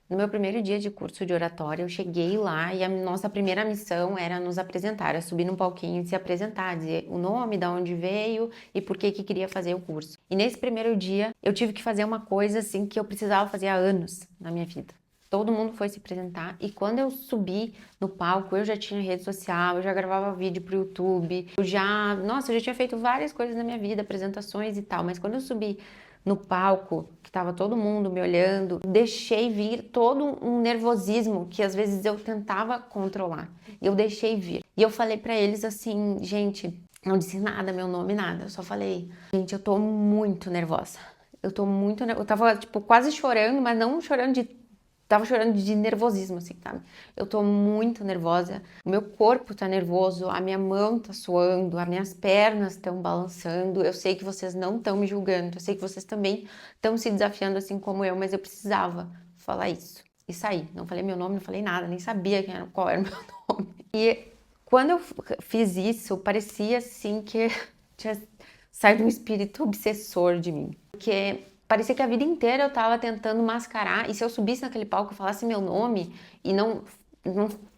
No meu primeiro dia de curso de oratória, eu cheguei lá e a nossa primeira missão era nos apresentar, era subir num palquinho e se apresentar, dizer o nome, da onde veio e por que queria fazer o curso. E nesse primeiro dia, eu tive que fazer uma coisa assim que eu precisava fazer há anos na minha vida. Todo mundo foi se apresentar e quando eu subi no palco, eu já tinha rede social, eu já gravava vídeo pro YouTube, eu já tinha feito várias coisas na minha vida, apresentações e tal, mas quando eu subi no palco, que tava todo mundo me olhando, deixei vir todo um nervosismo que às vezes eu tentava controlar. E eu deixei vir. E eu falei pra eles assim, gente, não disse nada, meu nome, nada. Eu só falei, gente, eu tô muito nervosa. Eu tava, tipo, quase chorando, mas não chorando de... Tava chorando de nervosismo, assim, sabe? Eu tô muito nervosa, o meu corpo tá nervoso, a minha mão tá suando, as minhas pernas estão balançando. Eu sei que vocês não estão me julgando, eu sei que vocês também estão se desafiando assim como eu, mas eu precisava falar isso. E saí. Não falei meu nome, não falei nada, nem sabia qual era o meu nome. E quando eu fiz isso, parecia assim que tinha saído um espírito obsessor de mim. Porque parecia que a vida inteira eu tava tentando mascarar, e se eu subisse naquele palco e falasse meu nome e não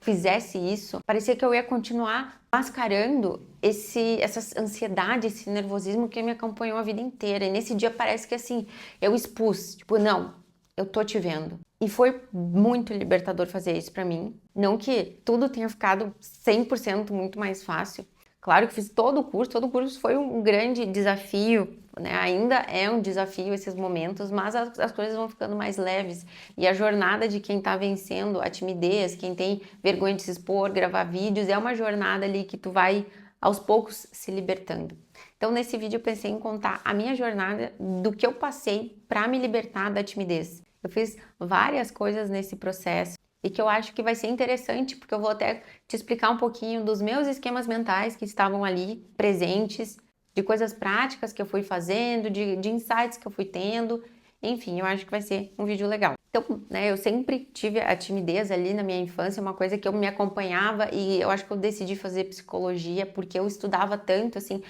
fizesse isso, parecia que eu ia continuar mascarando essa ansiedade, esse nervosismo que me acompanhou a vida inteira. E nesse dia parece que assim, eu expus, tipo, não, eu tô te vendo. E foi muito libertador fazer isso pra mim. Não que tudo tenha ficado 100% muito mais fácil. Claro que fiz todo o curso foi um grande desafio, né? Ainda é um desafio esses momentos, mas as coisas vão ficando mais leves. E a jornada de quem tá vencendo a timidez, quem tem vergonha de se expor, gravar vídeos, é uma jornada ali que tu vai aos poucos se libertando. Então nesse vídeo eu pensei em contar a minha jornada do que eu passei para me libertar da timidez. Eu fiz várias coisas nesse processo e que eu acho que vai ser interessante, porque eu vou até te explicar um pouquinho dos meus esquemas mentais que estavam ali presentes, de coisas práticas que eu fui fazendo, de insights que eu fui tendo. Enfim, eu acho que vai ser um vídeo legal. Então, né, eu sempre tive a timidez ali na minha infância, uma coisa que eu me acompanhava, e eu acho que eu decidi fazer psicologia porque eu estudava tanto, assim,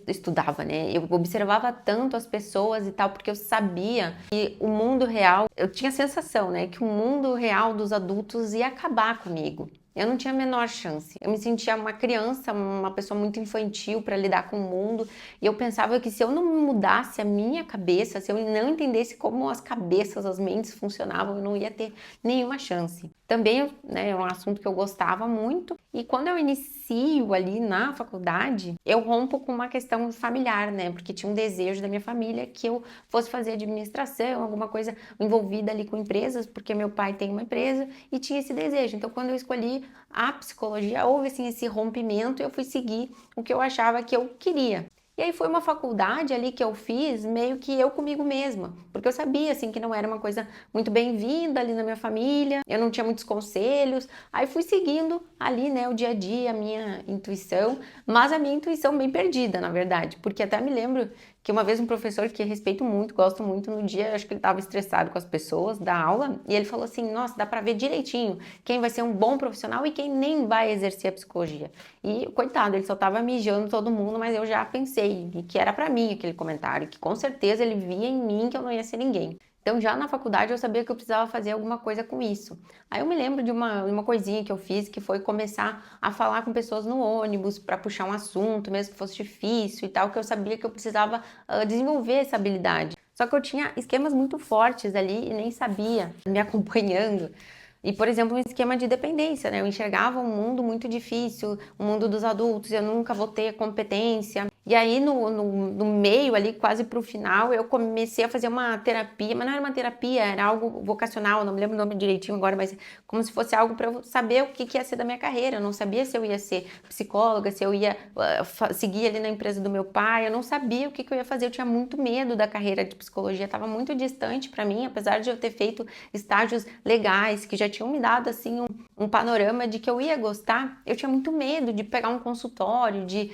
estudava, né? Eu observava tanto as pessoas e tal, porque eu sabia que o mundo real, eu tinha a sensação, né, que o mundo real dos adultos ia acabar comigo. Eu não tinha a menor chance. Eu me sentia uma criança, uma pessoa muito infantil para lidar com o mundo. E eu pensava que se eu não mudasse a minha cabeça, se eu não entendesse como as cabeças, as mentes funcionavam, eu não ia ter nenhuma chance. Também, né, é um assunto que eu gostava muito. E quando eu inicio ali na faculdade, eu rompo com uma questão familiar, né? Porque tinha um desejo da minha família que eu fosse fazer administração, alguma coisa envolvida ali com empresas, porque meu pai tem uma empresa e tinha esse desejo. Então, quando eu escolhi a psicologia, houve assim esse rompimento e eu fui seguir o que eu achava que eu queria. E aí foi uma faculdade ali que eu fiz meio que eu comigo mesma, porque eu sabia assim que não era uma coisa muito bem-vinda ali na minha família, eu não tinha muitos conselhos, aí fui seguindo ali, né, o dia a dia, a minha intuição, mas a minha intuição bem perdida, na verdade, porque até me lembro que uma vez um professor que respeito muito, gosto muito, no dia, acho que ele estava estressado com as pessoas da aula, e ele falou assim, nossa, dá pra ver direitinho quem vai ser um bom profissional e quem nem vai exercer a psicologia. E, coitado, ele só tava mijando todo mundo, mas eu já pensei que era pra mim aquele comentário, que com certeza ele via em mim que eu não ia ser ninguém. Então, já na faculdade, eu sabia que eu precisava fazer alguma coisa com isso. Aí eu me lembro de uma coisinha que eu fiz, que foi começar a falar com pessoas no ônibus, para puxar um assunto, mesmo que fosse difícil e tal, que eu sabia que eu precisava desenvolver essa habilidade. Só que eu tinha esquemas muito fortes ali e nem sabia, me acompanhando. E, por exemplo, um esquema de dependência, né? Eu enxergava um mundo muito difícil, o mundo dos adultos, eu nunca vou ter competência. E aí, no meio ali, quase pro final, eu comecei a fazer uma terapia, mas não era uma terapia, era algo vocacional, não me lembro o nome direitinho agora, mas como se fosse algo para eu saber o que ia ser da minha carreira. Eu não sabia se eu ia ser psicóloga, se eu ia seguir ali na empresa do meu pai, eu não sabia o que eu ia fazer, eu tinha muito medo da carreira de psicologia, estava muito distante para mim, apesar de eu ter feito estágios legais, que já tinham me dado, assim, um panorama de que eu ia gostar. Eu tinha muito medo de pegar um consultório, de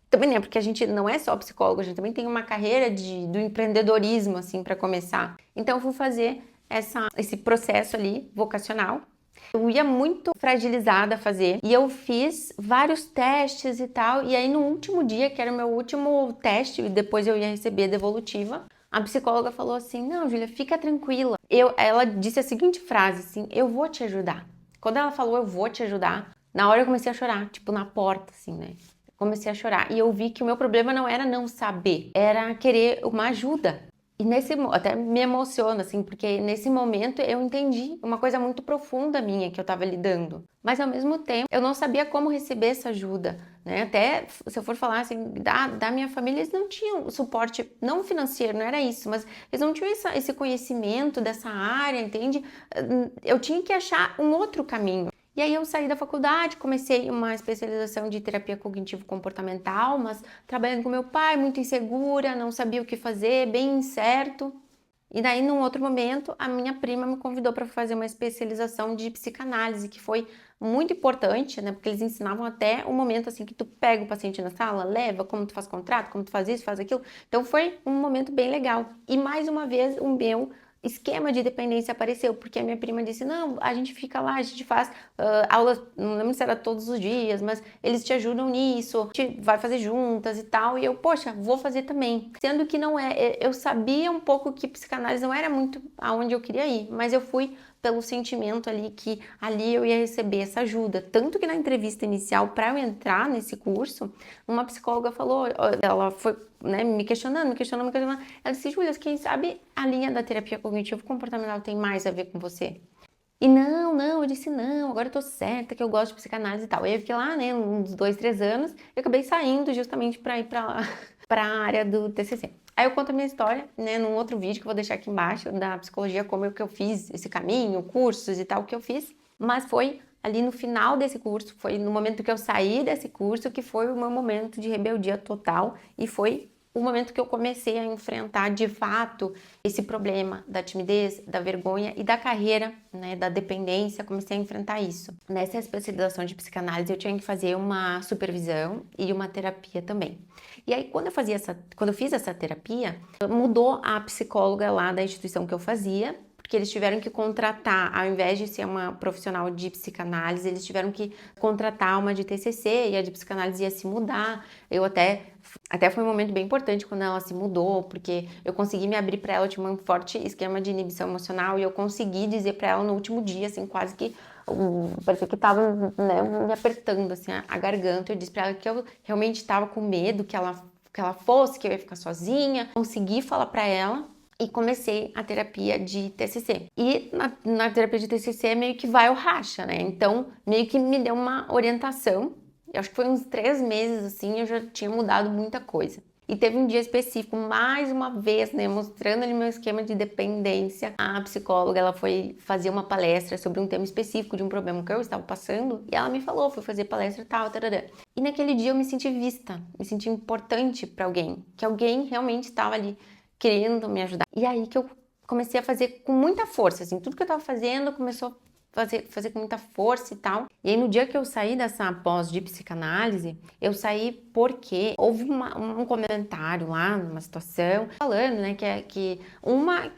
também, né, porque a gente não é só psicólogo, a gente também tem uma carreira do empreendedorismo, assim, para começar. Então, eu fui fazer esse processo ali, vocacional. Eu ia muito fragilizada a fazer, e eu fiz vários testes e tal, e aí no último dia, que era o meu último teste, e depois eu ia receber a devolutiva, A psicóloga falou assim, não, Júlia, fica tranquila. Ela disse a seguinte frase, assim, eu vou te ajudar. Quando ela falou, eu vou te ajudar, na hora eu comecei a chorar, tipo, na porta, assim, né? Comecei a chorar. E eu vi que o meu problema não era não saber, era querer uma ajuda. E até me emociona, assim, porque nesse momento eu entendi uma coisa muito profunda minha que eu tava lidando. Mas ao mesmo tempo, eu não sabia como receber essa ajuda, né? Até se eu for falar assim, da minha família, eles não tinham suporte, não financeiro, não era isso, mas eles não tinham esse conhecimento dessa área, entende? Eu tinha que achar um outro caminho. E aí eu saí da faculdade, comecei uma especialização de terapia cognitivo-comportamental, mas trabalhando com meu pai, muito insegura, não sabia o que fazer, bem incerto. E daí, num outro momento, a minha prima me convidou para fazer uma especialização de psicanálise, que foi muito importante, né? Porque eles ensinavam até o momento assim que tu pega o paciente na sala, leva, como tu faz contrato, como tu faz isso, faz aquilo. Então foi um momento bem legal. E mais uma vez o meu esquema de dependência apareceu, porque a minha prima disse, não, a gente fica lá, a gente faz aulas, não lembro se era todos os dias, mas eles te ajudam nisso, a gente vai fazer juntas e tal, e eu, poxa, vou fazer também. Sendo que não eu sabia um pouco que psicanálise não era muito aonde eu queria ir, mas eu fui pelo sentimento ali que ali eu ia receber essa ajuda. Tanto que na entrevista inicial, para eu entrar nesse curso, uma psicóloga falou, ela foi, né, me questionando. Ela disse, Júlia, quem sabe a linha da terapia cognitivo-comportamental tem mais a ver com você? E não, eu disse não, agora eu tô certa que eu gosto de psicanálise e tal. E aí eu fiquei lá, né, uns 2, 3 anos, e acabei saindo justamente para ir para a área do TCC. Aí eu conto a minha história, né, num outro vídeo que eu vou deixar aqui embaixo, da psicologia, como é que eu fiz esse caminho, cursos e tal que eu fiz. Mas foi ali no final desse curso, foi no momento que eu saí desse curso, que foi o meu momento de rebeldia total e foi o momento que eu comecei a enfrentar de fato esse problema da timidez, da vergonha e da carreira, né, da dependência, comecei a enfrentar isso. Nessa especialização de psicanálise eu tinha que fazer uma supervisão e uma terapia também. E aí quando eu fiz essa terapia, mudou a psicóloga lá da instituição que eu fazia, porque eles tiveram que contratar, ao invés de ser uma profissional de psicanálise, eles tiveram que contratar uma de TCC e a de psicanálise ia se mudar. Eu até foi um momento bem importante quando ela se mudou, porque eu consegui me abrir para ela, eu tinha um forte esquema de inibição emocional e eu consegui dizer para ela no último dia, assim, quase que parecia que tava, né, me apertando assim a garganta. Eu disse para ela que eu realmente estava com medo que ela fosse, que eu ia ficar sozinha. Consegui falar para ela e comecei a terapia de TCC. E na terapia de TCC meio que vai ou racha, né? Então, meio que me deu uma orientação. Eu acho que foi uns 3 meses, assim, eu já tinha mudado muita coisa. E teve um dia específico, mais uma vez, né, mostrando ali meu esquema de dependência. A psicóloga, ela foi fazer uma palestra sobre um tema específico de um problema que eu estava passando, e ela me falou, foi fazer palestra e tal, tarará. E naquele dia eu me senti vista, me senti importante para alguém, que alguém realmente estava ali querendo me ajudar. E aí que eu comecei a fazer com muita força, assim, tudo que eu estava fazendo começou a fazer com muita força e tal. E aí no dia que eu saí dessa pós de psicanálise, eu saí porque houve um comentário lá, numa situação, falando, né, que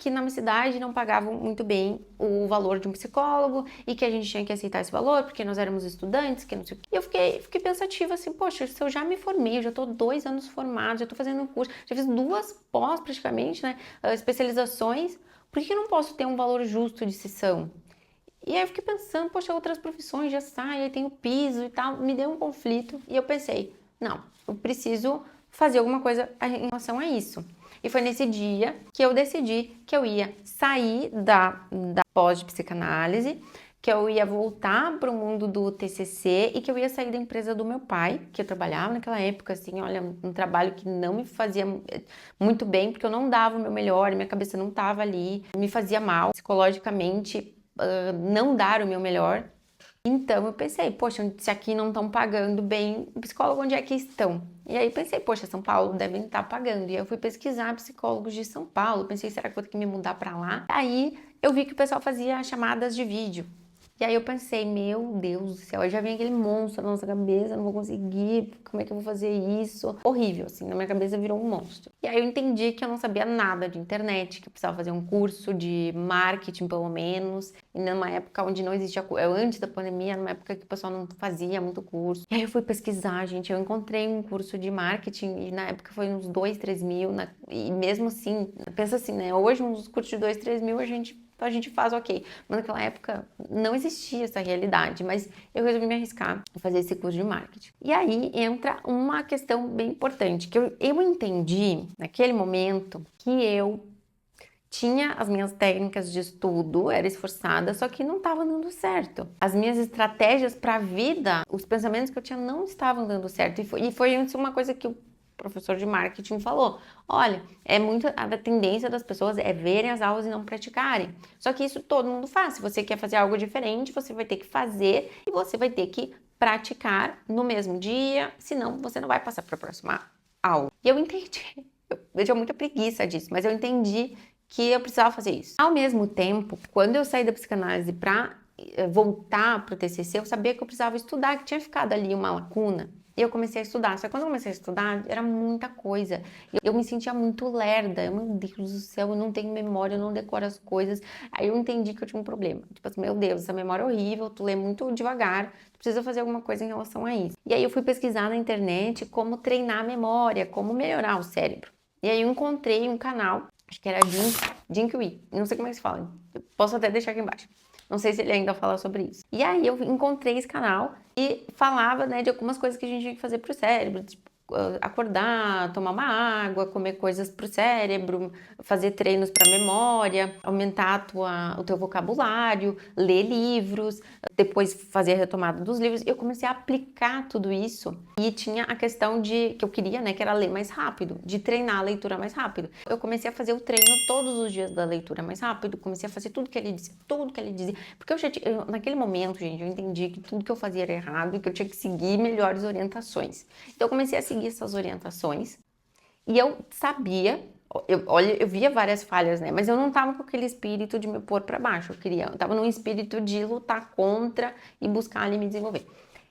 na minha cidade não pagavam muito bem o valor de um psicólogo e que a gente tinha que aceitar esse valor porque nós éramos estudantes, que não sei o quê. E eu fiquei pensativa assim, poxa, se eu já me formei, eu já tô 2 anos formada, já tô fazendo um curso, já fiz 2 pós praticamente, né, especializações, por que eu não posso ter um valor justo de sessão? E aí eu fiquei pensando, poxa, outras profissões já saem, aí tem o piso e tal, me deu um conflito e eu pensei, não, eu preciso fazer alguma coisa em relação a isso. E foi nesse dia que eu decidi que eu ia sair da pós de psicanálise, que eu ia voltar para o mundo do TCC e que eu ia sair da empresa do meu pai, que eu trabalhava naquela época, assim, olha, um trabalho que não me fazia muito bem, porque eu não dava o meu melhor, minha cabeça não estava ali, me fazia mal psicologicamente, não dar o meu melhor. Então eu pensei, poxa, se aqui não estão pagando bem, psicólogo onde é que estão? E aí pensei, poxa, São Paulo devem estar pagando. E aí eu fui pesquisar psicólogos de São Paulo, pensei, será que eu vou ter que me mudar para lá? Aí eu vi que o pessoal fazia chamadas de vídeo. E aí eu pensei, meu Deus do céu, aí já vem aquele monstro na nossa cabeça, não vou conseguir, como é que eu vou fazer isso? Horrível, assim, na minha cabeça virou um monstro. E aí eu entendi que eu não sabia nada de internet, que eu precisava fazer um curso de marketing, pelo menos, e numa época onde não existia, antes da pandemia, numa época que o pessoal não fazia muito curso. E aí eu fui pesquisar, gente, eu encontrei um curso de marketing, e na época foi uns 2, 3 mil, e mesmo assim, pensa assim, né, hoje uns cursos de 2, 3 mil a gente faz ok. Mas naquela época não existia essa realidade, mas eu resolvi me arriscar a fazer esse curso de marketing. E aí entra uma questão bem importante, que eu entendi naquele momento que eu tinha as minhas técnicas de estudo, era esforçada, só que não estava dando certo. As minhas estratégias para a vida, os pensamentos que eu tinha não estavam dando certo. E foi uma coisa que o professor de marketing falou. Olha, a tendência das pessoas é verem as aulas e não praticarem. Só que isso todo mundo faz. Se você quer fazer algo diferente, você vai ter que fazer e você vai ter que praticar no mesmo dia, senão você não vai passar para a próxima aula. E eu entendi. Eu tinha muita preguiça disso, mas eu entendi que eu precisava fazer isso. Ao mesmo tempo, quando eu saí da psicanálise para voltar para o TCC, eu sabia que eu precisava estudar, que tinha ficado ali uma lacuna. E eu comecei a estudar. Só que quando eu comecei a estudar, era muita coisa. Eu me sentia muito lerda. Meu Deus do céu, eu não tenho memória, eu não decoro as coisas. Aí eu entendi que eu tinha um problema. Tipo assim, meu Deus, essa memória é horrível, tu lê muito devagar, tu precisa fazer alguma coisa em relação a isso. E aí eu fui pesquisar na internet como treinar a memória, como melhorar o cérebro. E aí eu encontrei um canal, acho que era Jinkui, não sei como é que se fala, eu posso até deixar aqui embaixo. Não sei se ele ainda fala sobre isso. E aí eu encontrei esse canal e falava, né, de algumas coisas que a gente tinha que fazer pro cérebro, tipo, acordar, tomar uma água, comer coisas pro cérebro, fazer treinos para memória, aumentar o teu vocabulário, ler livros, depois fazer a retomada dos livros. Eu comecei a aplicar tudo isso e tinha a questão que eu queria, né, que era ler mais rápido, de treinar a leitura mais rápido. Eu comecei a fazer o treino todos os dias da leitura mais rápido, comecei a fazer tudo que ele dizia, porque naquele momento, gente, eu entendi que tudo que eu fazia era errado e que eu tinha que seguir melhores orientações. Então eu comecei a seguir essas orientações e eu sabia, eu via várias falhas, né? Mas eu não tava com aquele espírito de me pôr para baixo. Eu tava num espírito de lutar contra e buscar ali me desenvolver.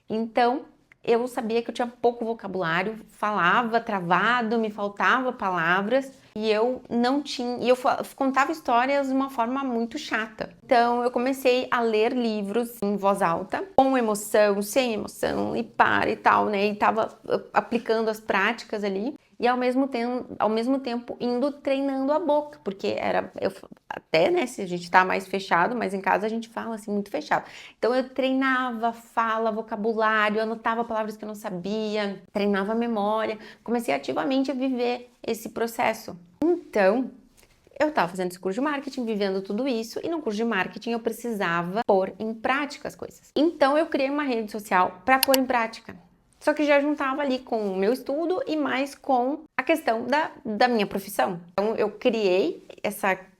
Então, eu sabia que eu tinha pouco vocabulário, falava travado, me faltava palavras e eu não tinha, e eu contava histórias de uma forma muito chata. Então eu comecei a ler livros em voz alta, com emoção, sem emoção, e para e tal, né? E tava aplicando as práticas ali. E ao mesmo tempo indo treinando a boca, porque até, né, se a gente tá mais fechado, mas em casa a gente fala assim muito fechado. Então eu treinava fala, vocabulário, anotava palavras que eu não sabia, treinava a memória, comecei ativamente a viver esse processo. Então, eu estava fazendo esse curso de marketing, vivendo tudo isso, e no curso de marketing eu precisava pôr em prática as coisas. Então eu criei uma rede social para pôr em prática. Só que já juntava ali com o meu estudo e mais com a questão da minha profissão. Então eu criei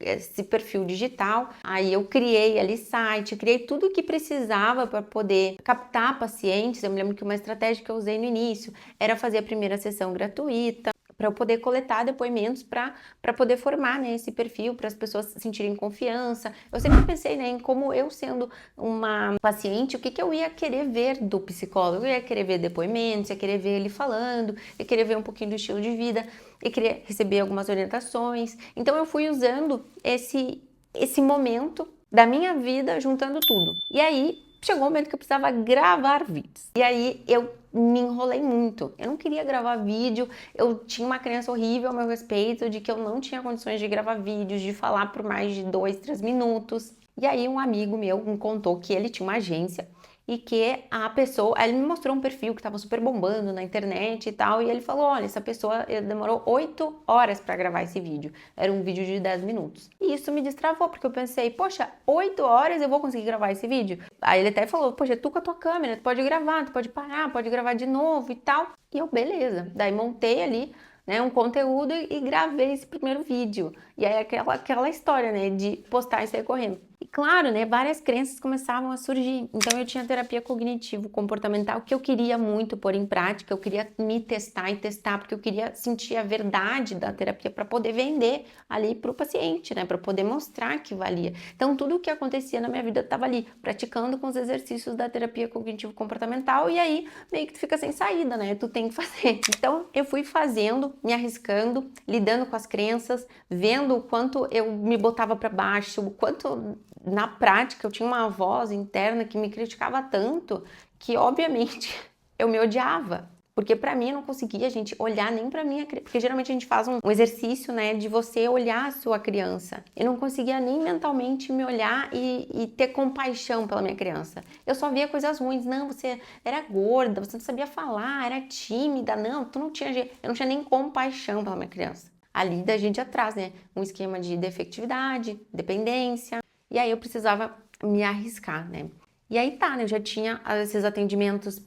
esse perfil digital, aí eu criei ali site, criei tudo o que precisava para poder captar pacientes. Eu me lembro que uma estratégia que eu usei no início era fazer a primeira sessão gratuita, para eu poder coletar depoimentos para poder formar, né, esse perfil, para as pessoas sentirem confiança. Eu sempre pensei, né, em como eu sendo uma paciente, o que eu ia querer ver do psicólogo. Eu ia querer ver depoimentos, ia querer ver ele falando, ia querer ver um pouquinho do estilo de vida, ia querer receber algumas orientações. Então eu fui usando esse momento da minha vida, juntando tudo. E aí chegou o momento que eu precisava gravar vídeos. E aí eu me enrolei muito. Eu não queria gravar vídeo, eu tinha uma crença horrível ao meu respeito de que eu não tinha condições de gravar vídeos, de falar por mais de 2, 3 minutos. E aí um amigo meu me contou que ele tinha uma agência e que a pessoa, ele me mostrou um perfil que estava super bombando na internet e tal, e ele falou, olha, essa pessoa demorou 8 horas para gravar esse vídeo, era um vídeo de 10 minutos. E isso me destravou, porque eu pensei, poxa, 8 horas eu vou conseguir gravar esse vídeo? Aí ele até falou, poxa, tu com a tua câmera, tu pode gravar, tu pode parar, pode gravar de novo e tal. E eu, beleza, daí montei ali, né, um conteúdo e gravei esse primeiro vídeo. E aí aquela história, né, de postar e sair correndo. E claro, né, várias crenças começavam a surgir. Então eu tinha terapia cognitivo-comportamental que eu queria muito pôr em prática, eu queria me testar e testar, porque eu queria sentir a verdade da terapia para poder vender ali para o paciente, né, para poder mostrar que valia. Então tudo o que acontecia na minha vida estava ali, praticando com os exercícios da terapia cognitivo-comportamental, e aí meio que tu fica sem saída, né, tu tem que fazer. Então eu fui fazendo, me arriscando, lidando com as crenças, vendo o quanto eu me botava para baixo, o quanto na prática eu tinha uma voz interna que me criticava tanto que, obviamente, eu me odiava. Porque para mim eu não conseguia, gente, olhar nem para minha criança. Porque geralmente a gente faz um exercício, né, de você olhar a sua criança. Eu não conseguia nem mentalmente me olhar e ter compaixão pela minha criança. Eu só via coisas ruins. Não, você era gorda, você não sabia falar, era tímida. Não, tu não tinha jeito. Eu não tinha nem compaixão pela minha criança. Ali da gente atrás, né, um esquema de defectividade, dependência. E aí eu precisava me arriscar, né? E aí tá, né? Eu já tinha esses atendimentos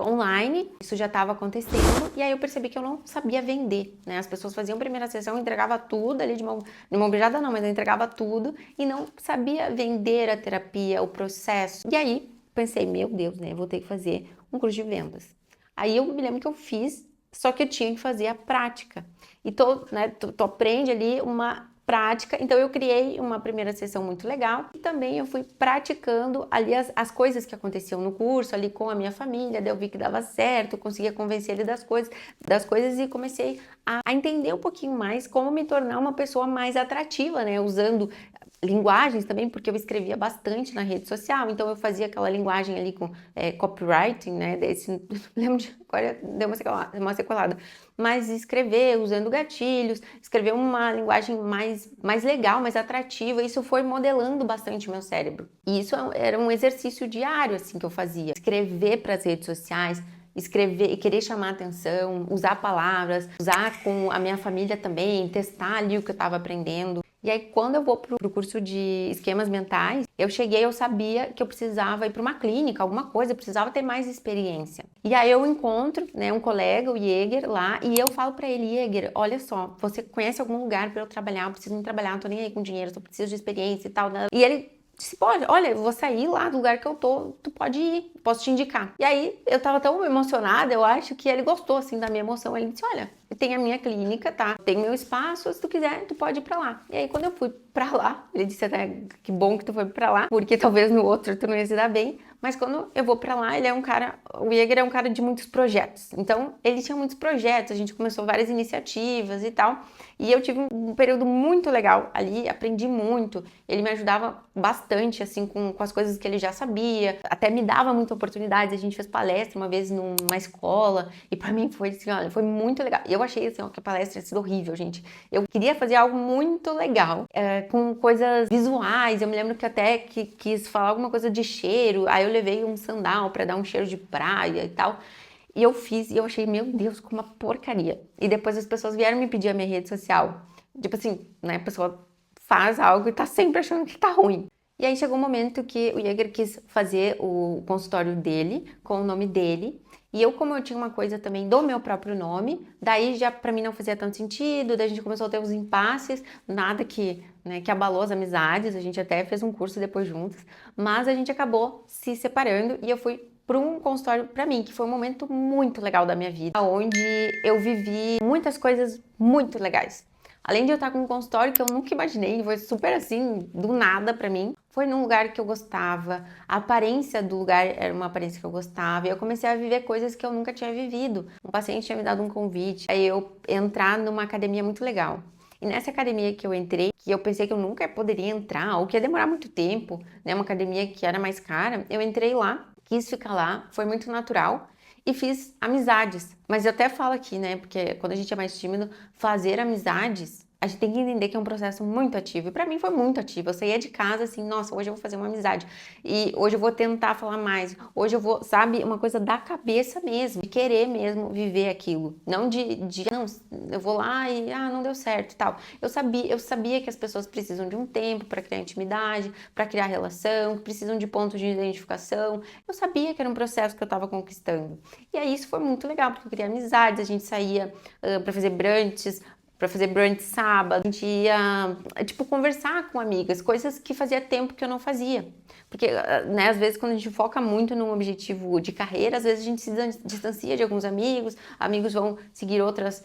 online, isso já estava acontecendo, e aí eu percebi que eu não sabia vender, né? As pessoas faziam primeira sessão, entregava tudo ali de mão beijada não, mas eu entregava tudo e não sabia vender a terapia, o processo. E aí pensei, meu Deus, né? Eu vou ter que fazer um curso de vendas. Aí eu me lembro que eu fiz, só que eu tinha que fazer a prática. E tu aprende ali uma prática, então eu criei uma primeira sessão muito legal e também eu fui praticando ali as coisas que aconteciam no curso, ali com a minha família, daí eu vi que dava certo, conseguia convencer ele das coisas e comecei a entender um pouquinho mais como me tornar uma pessoa mais atrativa, né, usando linguagens também, porque eu escrevia bastante na rede social, então eu fazia aquela linguagem ali com copywriting, né, desse, não lembro de, agora deu uma sequelada, mas escrever usando gatilhos, escrever uma linguagem mais legal, mais atrativa, isso foi modelando bastante o meu cérebro. E isso era um exercício diário, assim, que eu fazia. Escrever para as redes sociais, escrever e querer chamar atenção, usar palavras, usar com a minha família também, testar ali o que eu estava aprendendo. E aí, quando eu vou pro curso de esquemas mentais, eu sabia que eu precisava ir para uma clínica, alguma coisa, eu precisava ter mais experiência. E aí eu encontro, né, um colega, o Jäger, lá, e eu falo para ele, Jäger, olha só, você conhece algum lugar para eu trabalhar? Eu preciso me trabalhar, não tô nem aí com dinheiro, só preciso de experiência e tal, né? E ele disse, pode, olha, eu vou sair lá do lugar que eu tô, tu pode ir, posso te indicar. E aí, eu tava tão emocionada, eu acho que ele gostou, assim, da minha emoção. Ele disse, olha, tem a minha clínica, tá? Tem meu espaço, se tu quiser, tu pode ir pra lá. E aí, quando eu fui pra lá, ele disse até, que bom que tu foi pra lá, porque talvez no outro tu não ia se dar bem. Mas quando eu vou pra lá, ele é um cara, o Jäger é um cara de muitos projetos. Então, ele tinha muitos projetos, a gente começou várias iniciativas e tal. E eu tive um período muito legal ali, aprendi muito. Ele me ajudava bastante, assim, com as coisas que ele já sabia. Até me dava muita oportunidade. A gente fez palestra uma vez numa escola. E pra mim foi assim, olha, foi muito legal. E eu achei, assim, ó, que a palestra tinha sido horrível, gente. Eu queria fazer algo muito legal, com coisas visuais. Eu me lembro que até quis falar alguma coisa de cheiro. Aí eu levei um sandal pra dar um cheiro de praia e tal. E eu fiz e eu achei, meu Deus, como uma porcaria. E depois as pessoas vieram me pedir a minha rede social. Tipo assim, né, a pessoa faz algo e tá sempre achando que tá ruim. E aí chegou um momento que o Jäger quis fazer o consultório dele, com o nome dele. E eu, como eu tinha uma coisa também do meu próprio nome, daí já pra mim não fazia tanto sentido, daí a gente começou a ter uns impasses, nada que abalou as amizades, a gente até fez um curso depois juntos, mas a gente acabou se separando e eu fui para um consultório para mim, que foi um momento muito legal da minha vida, onde eu vivi muitas coisas muito legais. Além de eu estar com um consultório que eu nunca imaginei, foi super assim, do nada pra mim. Foi num lugar que eu gostava, a aparência do lugar era uma aparência que eu gostava, e eu comecei a viver coisas que eu nunca tinha vivido. Um paciente tinha me dado um convite, aí eu entrar numa academia muito legal. E nessa academia que eu entrei, que eu pensei que eu nunca poderia entrar, ou que ia demorar muito tempo, né, uma academia que era mais cara, eu entrei lá, quis ficar lá, foi muito natural e fiz amizades. Mas eu até falo aqui, né, porque quando a gente é mais tímido, fazer amizades, a gente tem que entender que é um processo muito ativo. E pra mim foi muito ativo. Eu saía de casa assim, nossa, hoje eu vou fazer uma amizade. E hoje eu vou tentar falar mais. Hoje eu vou, sabe, uma coisa da cabeça mesmo, de querer mesmo viver aquilo. Não não, eu vou lá e, não deu certo e tal. Eu sabia que as pessoas precisam de um tempo para criar intimidade, para criar relação, que precisam de pontos de identificação. Eu sabia que era um processo que eu estava conquistando. E aí isso foi muito legal, porque eu criei amizades, a gente saía para fazer brunches, pra fazer brunch sábado, a gente ia, tipo, conversar com amigas, coisas que fazia tempo que eu não fazia. Porque, né, às vezes quando a gente foca muito num objetivo de carreira, às vezes a gente se distancia de alguns amigos, amigos vão seguir outras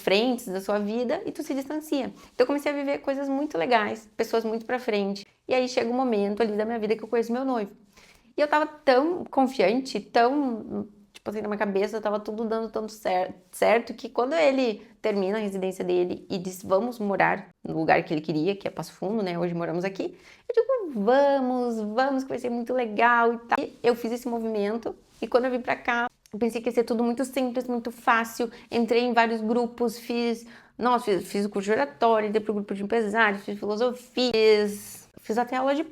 frentes da sua vida e tu se distancia. Então eu comecei a viver coisas muito legais, pessoas muito pra frente. E aí chega um momento ali da minha vida que eu conheço meu noivo. E eu tava tão confiante, tão, tipo assim, na minha cabeça, tava tudo dando tanto certo, que quando ele termina a residência dele e diz, vamos morar no lugar que ele queria, que é Passo Fundo, né? Hoje moramos aqui. Eu digo, vamos, que vai ser muito legal e tal. E eu fiz esse movimento e quando eu vim pra cá, eu pensei que ia ser tudo muito simples, muito fácil. Entrei em vários grupos, fiz o curso de oratória, entrei pro grupo de empresários, fiz filosofia, fiz até aula de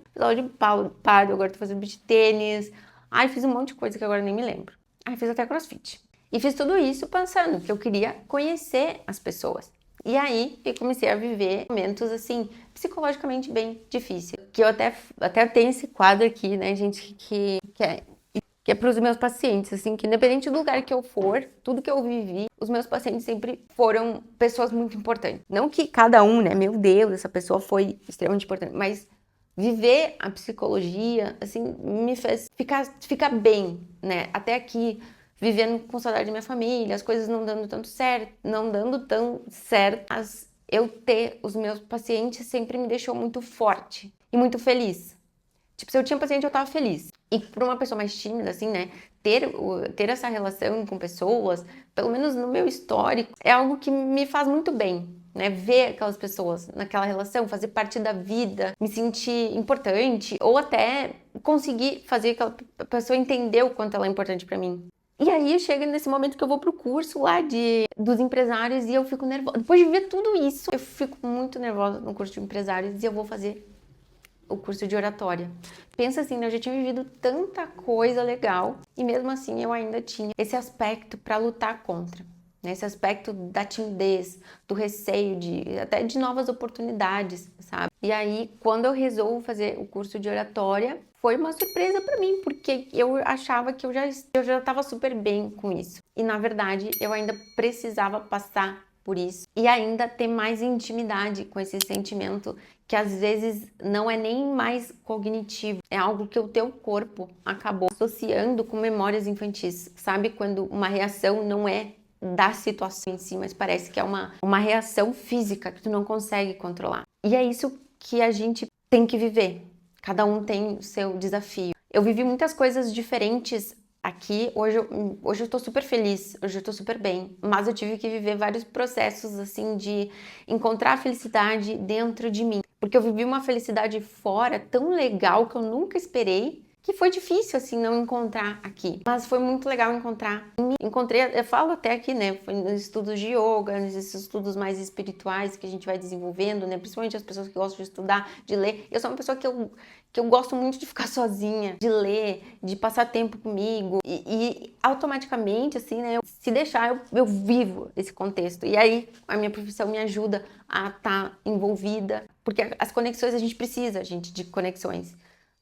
paddle, agora tô fazendo beach tênis. Ai, fiz um monte de coisa que agora nem me lembro. Ai, fiz até crossfit. E fiz tudo isso pensando que eu queria conhecer as pessoas. E aí, eu comecei a viver momentos, assim, psicologicamente bem difíceis. Que eu até tenho esse quadro aqui, né, gente, que é para os meus pacientes, assim, que independente do lugar que eu for, tudo que eu vivi, os meus pacientes sempre foram pessoas muito importantes. Não que cada um, né, meu Deus, essa pessoa foi extremamente importante, mas viver a psicologia, assim, me fez ficar bem, né? Até aqui, vivendo com saudade da minha família, as coisas não dando tão certo, mas eu ter os meus pacientes sempre me deixou muito forte e muito feliz. Tipo, se eu tinha paciente, eu tava feliz. E para uma pessoa mais tímida, assim, né, ter essa relação com pessoas, pelo menos no meu histórico, é algo que me faz muito bem, né? Ver aquelas pessoas naquela relação, fazer parte da vida, me sentir importante, ou até conseguir fazer aquela pessoa entender o quanto ela é importante para mim. E aí chega nesse momento que eu vou pro curso lá dos empresários e eu fico nervosa. Depois de ver tudo isso, eu fico muito nervosa no curso de empresários e eu vou fazer o curso de oratória. Pensa assim, né? Eu já tinha vivido tanta coisa legal e mesmo assim eu ainda tinha esse aspecto para lutar contra, né? Esse aspecto da timidez, do receio até de novas oportunidades, sabe? E aí, quando eu resolvo fazer o curso de oratória, foi uma surpresa para mim, porque eu achava que eu já estava super bem com isso. E na verdade, eu ainda precisava passar por isso e ainda ter mais intimidade com esse sentimento que às vezes não é nem mais cognitivo, é algo que o teu corpo acabou associando com memórias infantis. Sabe quando uma reação não é da situação em si, mas parece que é uma reação física que tu não consegue controlar. E é isso que a gente tem que viver. Cada um tem o seu desafio. Eu vivi muitas coisas diferentes aqui, hoje eu tô super feliz, hoje eu tô super bem, mas eu tive que viver vários processos, assim, de encontrar a felicidade dentro de mim, porque eu vivi uma felicidade fora tão legal que eu nunca esperei, que foi difícil, assim, não encontrar aqui, mas foi muito legal encontrar. Encontrei, eu falo até aqui, né, foi nos estudos de yoga, nesses estudos mais espirituais que a gente vai desenvolvendo, né, principalmente as pessoas que gostam de estudar, de ler. Eu sou uma pessoa que eu gosto muito de ficar sozinha, de ler, de passar tempo comigo e automaticamente, assim, né, se deixar, eu vivo esse contexto. E aí a minha profissão me ajuda a estar envolvida, porque as conexões a gente precisa, gente, de conexões.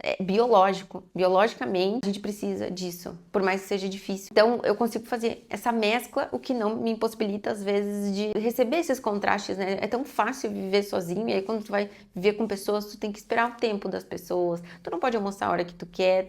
É biologicamente, a gente precisa disso, por mais que seja difícil. Então, eu consigo fazer essa mescla, o que não me impossibilita, às vezes, de receber esses contrastes, né? É tão fácil viver sozinho, e aí quando tu vai viver com pessoas, tu tem que esperar o tempo das pessoas, tu não pode almoçar a hora que tu quer,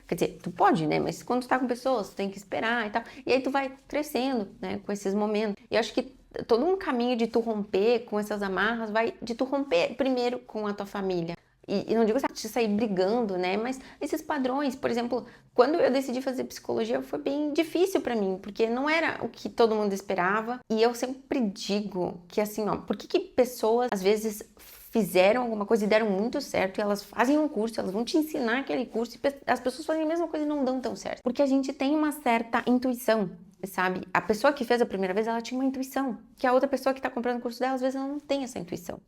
quer dizer, tu pode, né? Mas quando tu tá com pessoas, tu tem que esperar e tal. E aí tu vai crescendo, né, com esses momentos. E eu acho que todo um caminho de tu romper com essas amarras vai de tu romper primeiro com a tua família. E não digo de sair brigando, né? Mas esses padrões, por exemplo, quando eu decidi fazer psicologia foi bem difícil pra mim, porque não era o que todo mundo esperava. E eu sempre digo que assim, ó, por que pessoas às vezes fizeram alguma coisa e deram muito certo e elas fazem um curso, elas vão te ensinar aquele curso e as pessoas fazem a mesma coisa e não dão tão certo? Porque a gente tem uma certa intuição, sabe? A pessoa que fez a primeira vez, ela tinha uma intuição, que a outra pessoa que tá comprando o curso dela, às vezes ela não tem essa intuição.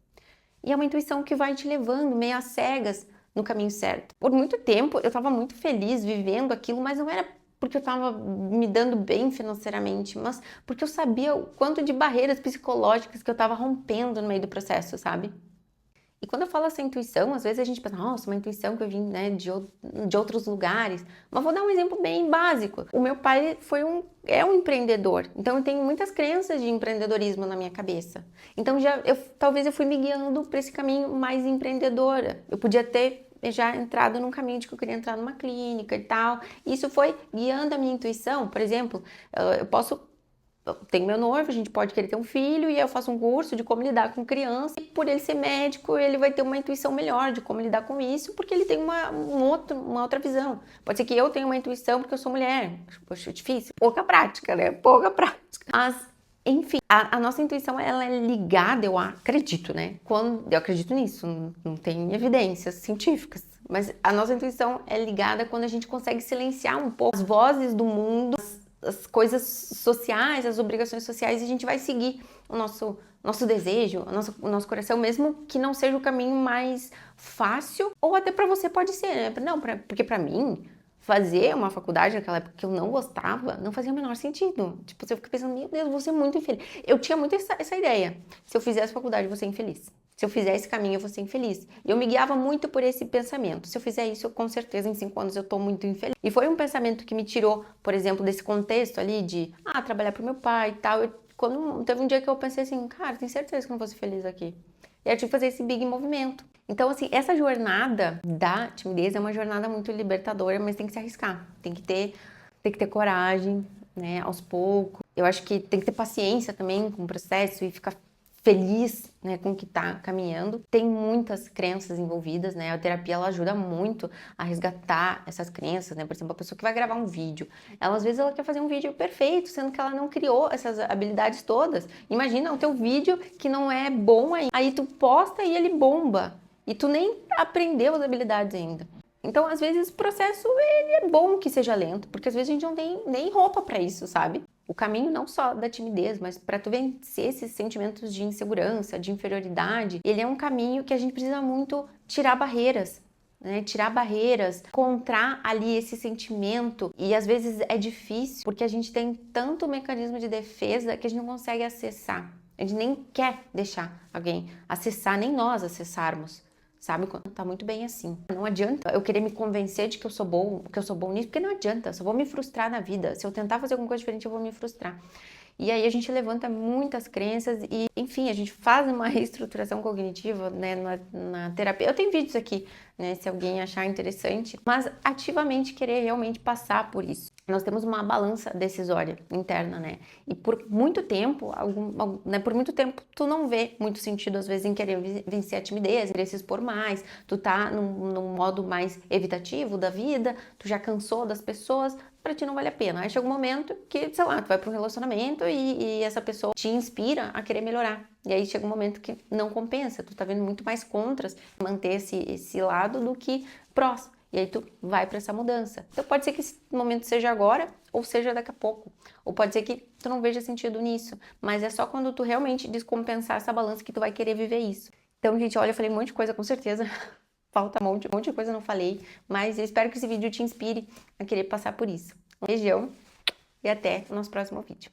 E é uma intuição que vai te levando meio às cegas no caminho certo. Por muito tempo eu estava muito feliz vivendo aquilo, mas não era porque eu estava me dando bem financeiramente, mas porque eu sabia o quanto de barreiras psicológicas que eu estava rompendo no meio do processo, sabe? E quando eu falo essa intuição, às vezes a gente pensa, nossa, uma intuição que eu vim, né, de outros lugares. Mas vou dar um exemplo bem básico. O meu pai é um empreendedor, então eu tenho muitas crenças de empreendedorismo na minha cabeça. Então talvez eu fui me guiando para esse caminho mais empreendedora. Eu podia ter já entrado num caminho de que eu queria entrar numa clínica e tal. Isso foi guiando a minha intuição. Por exemplo, eu tenho meu noivo, a gente pode querer ter um filho e eu faço um curso de como lidar com criança. E por ele ser médico, ele vai ter uma intuição melhor de como lidar com isso, porque ele tem uma outra visão. Pode ser que eu tenha uma intuição porque eu sou mulher. Poxa, é difícil. Pouca prática, né? Pouca prática. Mas, enfim, a nossa intuição, ela é ligada, eu acredito, né? Eu acredito nisso, não tem evidências científicas. Mas a nossa intuição é ligada quando a gente consegue silenciar um pouco as vozes do mundo, as coisas sociais, as obrigações sociais, e a gente vai seguir o nosso desejo, o nosso coração, mesmo que não seja o caminho mais fácil, ou até para você pode ser, né? Não, porque para mim, fazer uma faculdade naquela época que eu não gostava, não fazia o menor sentido. Tipo, você fica pensando, meu Deus, vou ser muito infeliz. Eu tinha muito essa ideia. Se eu fizesse faculdade, eu vou ser infeliz. Se eu fizer esse caminho, eu vou ser infeliz. E eu me guiava muito por esse pensamento. Se eu fizer isso, com certeza, em 5 anos, eu tô muito infeliz. E foi um pensamento que me tirou, por exemplo, desse contexto ali de, trabalhar pro meu pai e tal. Quando teve um dia que eu pensei assim, cara, tenho certeza que eu não vou ser feliz aqui. E eu tive que fazer esse big movimento. Então, assim, essa jornada da timidez é uma jornada muito libertadora, mas tem que se arriscar. Tem que ter coragem, né, aos poucos. Eu acho que tem que ter paciência também com o processo e ficar feliz, né, com o que tá caminhando. Tem muitas crenças envolvidas, né? A terapia, ela ajuda muito a resgatar essas crenças, né? Por exemplo, a pessoa que vai gravar um vídeo, às vezes ela quer fazer um vídeo perfeito, sendo que ela não criou essas habilidades todas. Imagina o teu vídeo que não é bom aí tu posta e ele bomba. E tu nem aprendeu as habilidades ainda. Então, às vezes, o processo ele é bom que seja lento, porque às vezes a gente não tem nem roupa para isso, sabe? O caminho não só da timidez, mas para tu vencer esses sentimentos de insegurança, de inferioridade, ele é um caminho que a gente precisa muito tirar barreiras, né? Tirar barreiras, encontrar ali esse sentimento. E às vezes é difícil, porque a gente tem tanto mecanismo de defesa que a gente não consegue acessar. A gente nem quer deixar alguém acessar, nem nós acessarmos. Sabe? Tá muito bem assim. Não adianta eu querer me convencer de que eu sou bom nisso, porque não adianta, eu só vou me frustrar na vida. Se eu tentar fazer alguma coisa diferente, eu vou me frustrar. E aí a gente levanta muitas crenças e, enfim, a gente faz uma reestruturação cognitiva, né, na terapia. Eu tenho vídeos aqui, né, se alguém achar interessante, mas ativamente querer realmente passar por isso. Nós temos uma balança decisória interna, né? E por muito tempo, por muito tempo, tu não vê muito sentido, às vezes, em querer vencer a timidez, querer se expor mais, tu tá num modo mais evitativo da vida, tu já cansou das pessoas, pra ti não vale a pena. Aí chega um momento que, sei lá, tu vai pra um relacionamento e essa pessoa te inspira a querer melhorar. E aí chega um momento que não compensa, tu tá vendo muito mais contras manter esse lado do que prós. E aí tu vai para essa mudança. Então pode ser que esse momento seja agora ou seja daqui a pouco. Ou pode ser que tu não veja sentido nisso. Mas é só quando tu realmente descompensar essa balança que tu vai querer viver isso. Então, gente, olha, eu falei um monte de coisa com certeza. Falta um monte de coisa eu não falei. Mas eu espero que esse vídeo te inspire a querer passar por isso. Um beijão e até o nosso próximo vídeo.